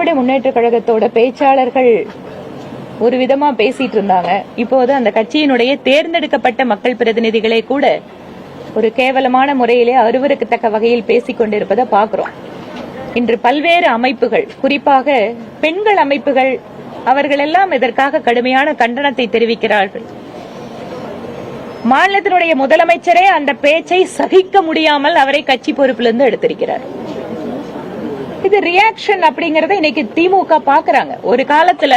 திராவிட முன்னேற்ற கழகத்தோட பேச்சாளர்கள் ஒரு விதமா பேசிட்டு இருந்தாங்க. இப்போது அந்த கட்சியினுடைய தேர்ந்தெடுக்கப்பட்ட மக்கள் பிரதிநிதிகளே கூட ஒரு கேவலமான முறையிலே அருவருக்கத்தக்க வகையில் பேசிக் கொண்டிருப்பதை பார்க்கிறோம். இன்று பல்வேறு அமைப்புகள், குறிப்பாக பெண்கள் அமைப்புகள், அவர்கள் எல்லாம் இதற்காக கடுமையான கண்டனத்தை தெரிவிக்கிறார்கள். மாநிலத்தினுடைய முதலமைச்சரே அந்த பேச்சை சகிக்க முடியாமல் அவரை கட்சி பொறுப்பிலிருந்து எடுத்திருக்கிறார். இது ரியாக்ஷன் அப்படிங்கறத இன்னைக்கு திமுக பாக்குறாங்க. ஒரு காலத்துல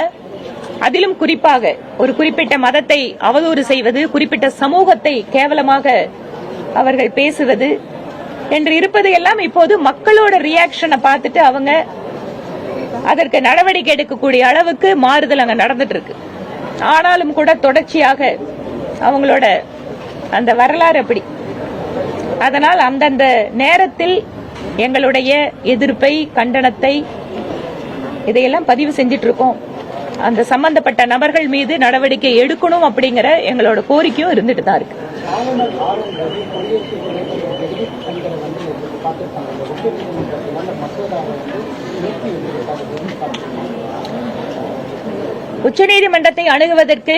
அதிலும் குறிப்பாக ஒரு குறிப்பிட்ட மதத்தை அவதூறு செய்வது, குறிப்பிட்ட சமூகத்தை கேவலமாக அவர்கள் பேசுவது என்று இருப்பது எல்லாம் இப்போது மக்களோட ரியாக்ஷனை பார்த்துட்டு அவங்க அதற்கு நடவடிக்கை எடுக்கக்கூடிய அளவுக்கு மாறுதல் அங்க நடந்துட்டு இருக்கு. ஆனாலும் கூட தொடர்ச்சியாக அவங்களோட அந்த வரலாறு அப்படி. அதனால் அந்தந்த நேரத்தில் எங்களுடைய எதிர்ப்பை, கண்டனத்தை இதையெல்லாம் பதிவு செஞ்சிட்டு இருக்கோம். அந்த சம்பந்தப்பட்ட நபர்கள் மீது நடவடிக்கை எடுக்கணும் அப்படிங்கிற எங்களோட கோரிக்கையும் இருந்துட்டு தான் இருக்கு. உச்சநீதிமன்றத்தை அணுகுவதற்கு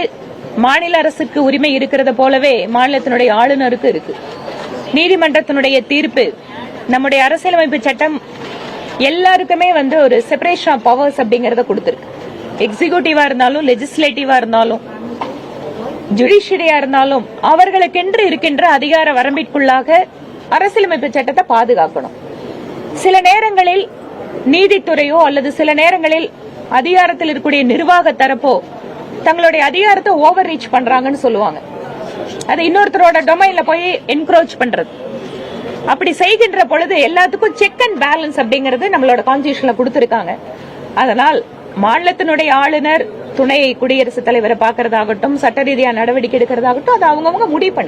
மாநில அரசுக்கு உரிமை இருக்கிறது போலவே மாநிலத்தினுடைய ஆளுநருக்கு இருக்கு. நீதிமன்றத்தினுடைய தீர்ப்பு, நம்முடைய அரசியலமைப்பு சட்டம் எல்லாருக்குமே ஒரு செப்பரேஷன் ஆஃப் பவர்ஸ் அப்படிங்கறத கொடுத்திருக்கு. எக்ஸிகியூட்டிவா இருந்தாலும், லெஜிஸ்லேட்டிவா இருந்தாலும், ஜுடிஷியரியா இருந்தாலும் அவர்களுக்கென்று இருக்கின்ற அதிகார வரம்பிற்குள்ளாக அரசியலமைப்பு சட்டத்தை பாதுகாக்கணும். சில நேரங்களில் நீதித்துறையோ அல்லது சில நேரங்களில் அதிகாரத்தில் இருக்கக்கூடிய நிர்வாக தரப்போ தங்களுடைய அதிகாரத்தை ஓவர் ரீச் பண்றாங்கன்னு சொல்லுவாங்க. அது இன்னொருத்தரோட டொமைன்ல போய் என்க்ரோச் பண்றது. அப்படி செய்கின்ற பொழுது எல்லாத்துக்கும் செக் அண்ட் பேலன்ஸ் அப்படிங்கறது நம்மளோட கான்ஸ்டிடியூஷன்ல கொடுத்திருக்காங்க. அதனால் மாநிலத்தினுடைய ஆளுநர் துணை குடியரசுத் தலைவரை பார்க்கறதாகட்டும், சட்ட ரீதியா நடவடிக்கை எடுக்கிறதாகட்டும், அது அவங்கவுங்க முடிவு பண்ணுவாங்க.